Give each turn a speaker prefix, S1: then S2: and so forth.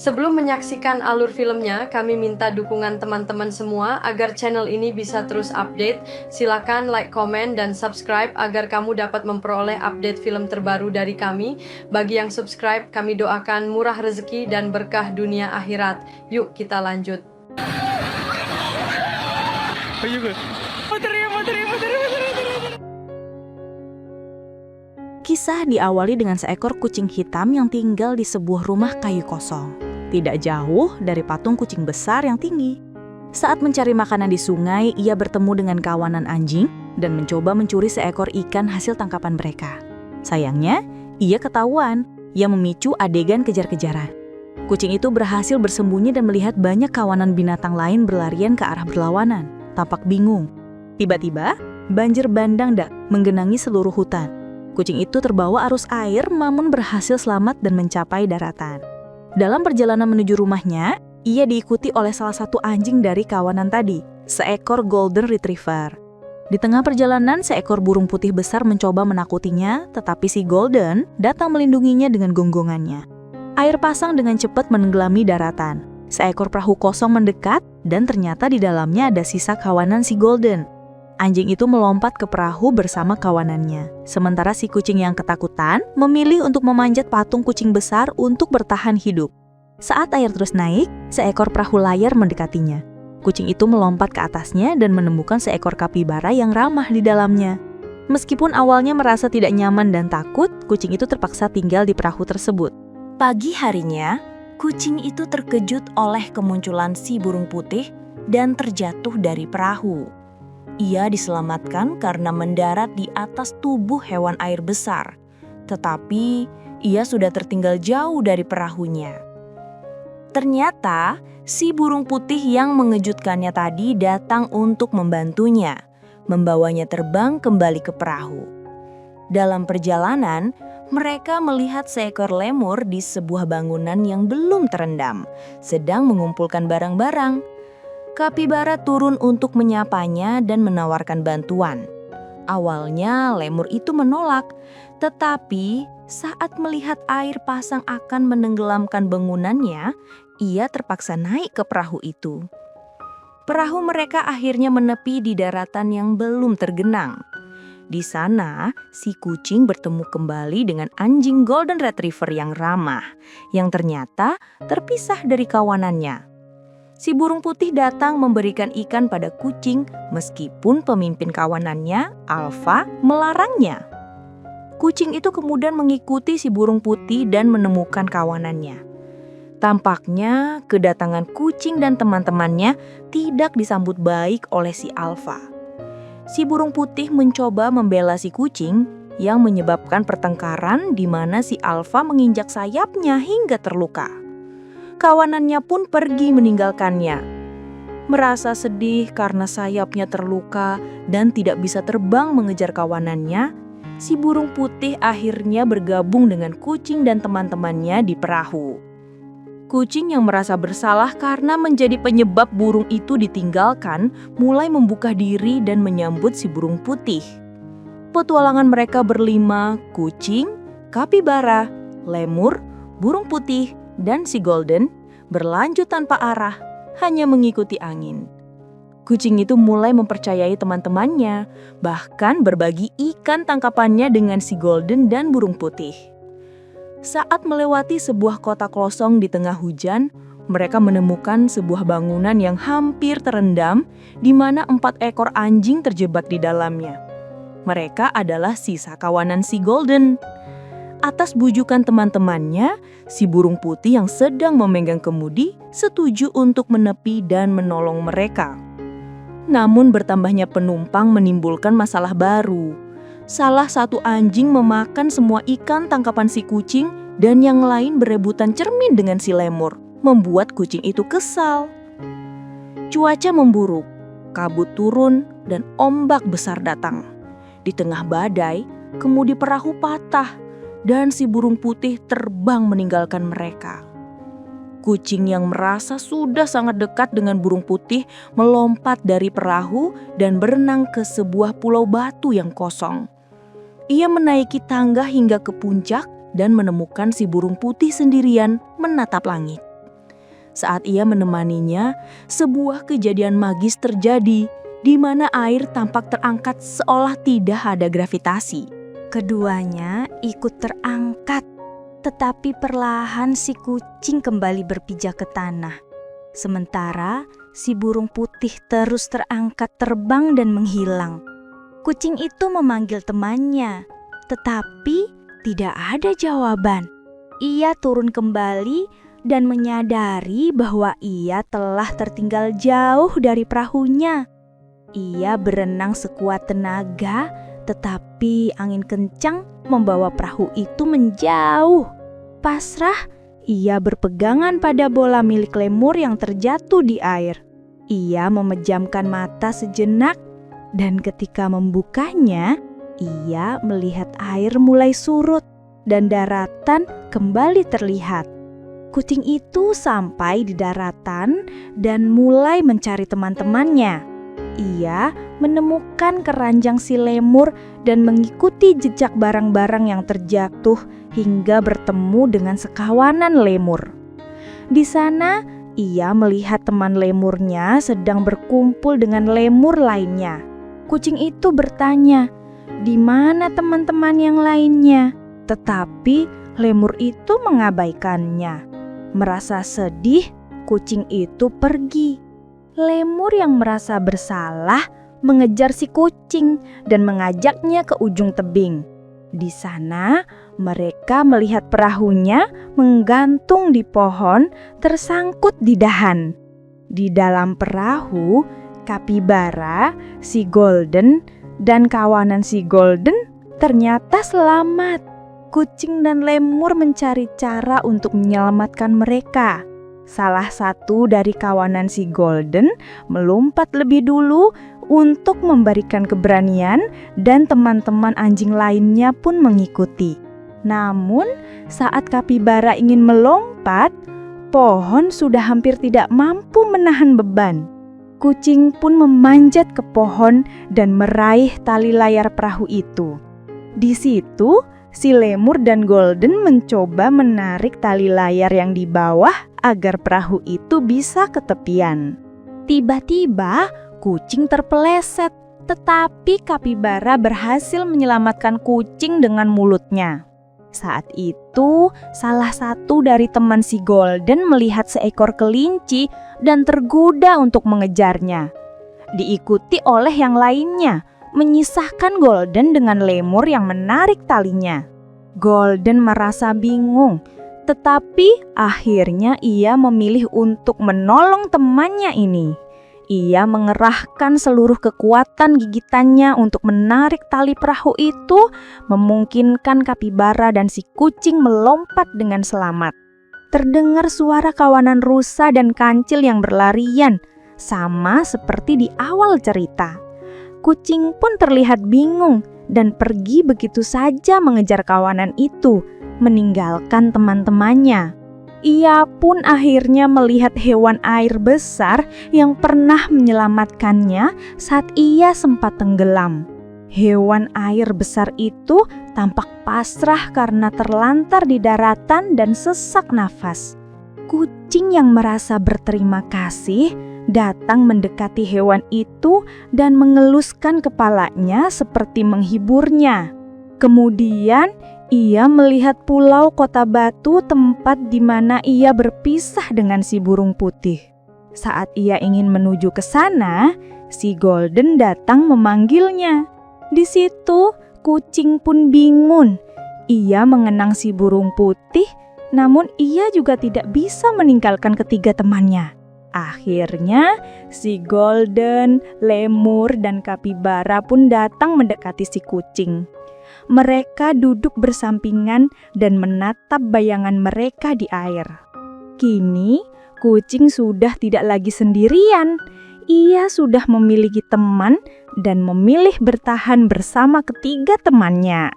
S1: Sebelum menyaksikan alur filmnya, kami minta dukungan teman-teman semua agar channel ini bisa terus update. Silakan like, komen, dan subscribe agar kamu dapat memperoleh update film terbaru dari kami. Bagi yang subscribe, kami doakan murah rezeki dan berkah dunia akhirat. Yuk kita lanjut.
S2: Kisah diawali dengan seekor kucing hitam yang tinggal di sebuah rumah kayu kosong, tidak jauh dari patung kucing besar yang tinggi. Saat mencari makanan di sungai, ia bertemu dengan kawanan anjing dan mencoba mencuri seekor ikan hasil tangkapan mereka. Sayangnya, ia ketahuan. Ia memicu adegan kejar-kejaran. Kucing itu berhasil bersembunyi dan melihat banyak kawanan binatang lain berlarian ke arah berlawanan, tampak bingung. Tiba-tiba, banjir bandang menggenangi seluruh hutan. Kucing itu terbawa arus air, namun berhasil selamat dan mencapai daratan. Dalam perjalanan menuju rumahnya, ia diikuti oleh salah satu anjing dari kawanan tadi, seekor Golden Retriever. Di tengah perjalanan, seekor burung putih besar mencoba menakutinya, tetapi si Golden datang melindunginya dengan gonggongannya. Air pasang dengan cepat menenggelami daratan. Seekor perahu kosong mendekat, dan ternyata di dalamnya ada sisa kawanan si Golden. Anjing itu melompat ke perahu bersama kawanannya. Sementara si kucing yang ketakutan memilih untuk memanjat patung kucing besar untuk bertahan hidup. Saat air terus naik, seekor perahu layar mendekatinya. Kucing itu melompat ke atasnya dan menemukan seekor kapibara yang ramah di dalamnya. Meskipun awalnya merasa tidak nyaman dan takut, kucing itu terpaksa tinggal di perahu tersebut. Pagi harinya, kucing itu terkejut oleh kemunculan si burung putih dan terjatuh dari perahu. Ia diselamatkan karena mendarat di atas tubuh hewan air besar, tetapi ia sudah tertinggal jauh dari perahunya. Ternyata, si burung putih yang mengejutkannya tadi datang untuk membantunya, membawanya terbang kembali ke perahu. Dalam perjalanan, mereka melihat seekor lemur di sebuah bangunan yang belum terendam, sedang mengumpulkan barang-barang. Kapibara turun untuk menyapanya dan menawarkan bantuan. Awalnya lemur itu menolak, tetapi saat melihat air pasang akan menenggelamkan bangunannya, ia terpaksa naik ke perahu itu. Perahu mereka akhirnya menepi di daratan yang belum tergenang. Di sana, si kucing bertemu kembali dengan anjing Golden Retriever yang ramah, yang ternyata terpisah dari kawanannya. Si burung putih datang memberikan ikan pada kucing meskipun pemimpin kawanannya, Alpha, melarangnya. Kucing itu kemudian mengikuti si burung putih dan menemukan kawanannya. Tampaknya kedatangan kucing dan teman-temannya tidak disambut baik oleh si Alpha. Si burung putih mencoba membela si kucing yang menyebabkan pertengkaran di mana si Alpha menginjak sayapnya hingga terluka. Kawanannya pun pergi meninggalkannya. Merasa sedih karena sayapnya terluka dan tidak bisa terbang mengejar kawanannya, si burung putih akhirnya bergabung dengan kucing dan teman-temannya di perahu. Kucing yang merasa bersalah karena menjadi penyebab burung itu ditinggalkan, mulai membuka diri dan menyambut si burung putih. Petualangan mereka berlima, kucing, kapibara, lemur, burung putih, dan si Golden berlanjut tanpa arah, hanya mengikuti angin. Kucing itu mulai mempercayai teman-temannya, bahkan berbagi ikan tangkapannya dengan si Golden dan burung putih. Saat melewati sebuah kota kosong di tengah hujan, mereka menemukan sebuah bangunan yang hampir terendam, di mana 4 ekor anjing terjebak di dalamnya. Mereka adalah sisa kawanan si Golden. Atas bujukan teman-temannya, si burung putih yang sedang memegang kemudi setuju untuk menepi dan menolong mereka. Namun bertambahnya penumpang menimbulkan masalah baru. Salah satu anjing memakan semua ikan tangkapan si kucing dan yang lain berebutan cermin dengan si lemur, membuat kucing itu kesal. Cuaca memburuk, kabut turun dan ombak besar datang. Di tengah badai, kemudi perahu patah dan si burung putih terbang meninggalkan mereka. Kucing yang merasa sudah sangat dekat dengan burung putih melompat dari perahu dan berenang ke sebuah pulau batu yang kosong. Ia menaiki tangga hingga ke puncak dan menemukan si burung putih sendirian menatap langit. Saat ia menemaninya, sebuah kejadian magis terjadi di mana air tampak terangkat seolah tidak ada gravitasi.
S3: Keduanya ikut terangkat, tetapi perlahan si kucing kembali berpijak ke tanah. Sementara si burung putih terus terangkat terbang dan menghilang. Kucing itu memanggil temannya, tetapi tidak ada jawaban. Ia turun kembali dan menyadari bahwa ia telah tertinggal jauh dari perahunya. Ia berenang sekuat tenaga, tetapi angin kencang membawa perahu itu menjauh. Pasrah, ia berpegangan pada bola milik lemur yang terjatuh di air. Ia memejamkan mata sejenak, dan ketika membukanya, ia melihat air mulai surut dan daratan kembali terlihat. Kucing itu sampai di daratan dan mulai mencari teman-temannya. Ia menemukan keranjang si lemur dan mengikuti jejak barang-barang yang terjatuh hingga bertemu dengan sekawanan lemur. Di sana, ia melihat teman lemurnya sedang berkumpul dengan lemur lainnya. Kucing itu bertanya, "Di mana teman-teman yang lainnya?" Tetapi lemur itu mengabaikannya. Merasa sedih, kucing itu pergi. Lemur yang merasa bersalah mengejar si kucing dan mengajaknya ke ujung tebing. Di sana, mereka melihat perahunya menggantung di pohon tersangkut di dahan. Di dalam perahu, kapibara, si Golden, dan kawanan si Golden ternyata selamat. Kucing dan lemur mencari cara untuk menyelamatkan mereka. Salah satu dari kawanan si Golden melompat lebih dulu untuk memberikan keberanian dan teman-teman anjing lainnya pun mengikuti. Namun saat kapibara ingin melompat, pohon sudah hampir tidak mampu menahan beban. Kucing pun memanjat ke pohon dan meraih tali layar perahu itu. Di situ, si lemur dan Golden mencoba menarik tali layar yang di bawah agar perahu itu bisa ke tepian. Tiba-tiba kucing terpeleset, tetapi kapibara berhasil menyelamatkan kucing dengan mulutnya. Saat itu, salah satu dari teman si Golden melihat seekor kelinci dan tergoda untuk mengejarnya. Diikuti oleh yang lainnya, menyisahkan Golden dengan lemur yang menarik talinya. Golden merasa bingung, tetapi akhirnya ia memilih untuk menolong temannya ini. Ia mengerahkan seluruh kekuatan gigitannya untuk menarik tali perahu itu, memungkinkan kapibara dan si kucing melompat dengan selamat. Terdengar suara kawanan rusa dan kancil yang berlarian, sama seperti di awal cerita. Kucing pun terlihat bingung dan pergi begitu saja mengejar kawanan itu, meninggalkan teman-temannya. Ia pun akhirnya melihat hewan air besar yang pernah menyelamatkannya saat ia sempat tenggelam. Hewan air besar itu tampak pasrah karena terlantar di daratan dan sesak nafas. Kucing yang merasa berterima kasih datang mendekati hewan itu dan mengeluskan kepalanya seperti menghiburnya. Kemudian ia melihat pulau Kota Batu, tempat di mana ia berpisah dengan si burung putih. Saat ia ingin menuju ke sana, si Golden datang memanggilnya. Di situ kucing pun bingung. Ia mengenang si burung putih, namun ia juga tidak bisa meninggalkan ketiga temannya. Akhirnya si Golden, lemur, dan kapibara pun datang mendekati si kucing. Mereka duduk bersampingan dan menatap bayangan mereka di air. Kini kucing sudah tidak lagi sendirian. Ia sudah memiliki teman dan memilih bertahan bersama ketiga temannya.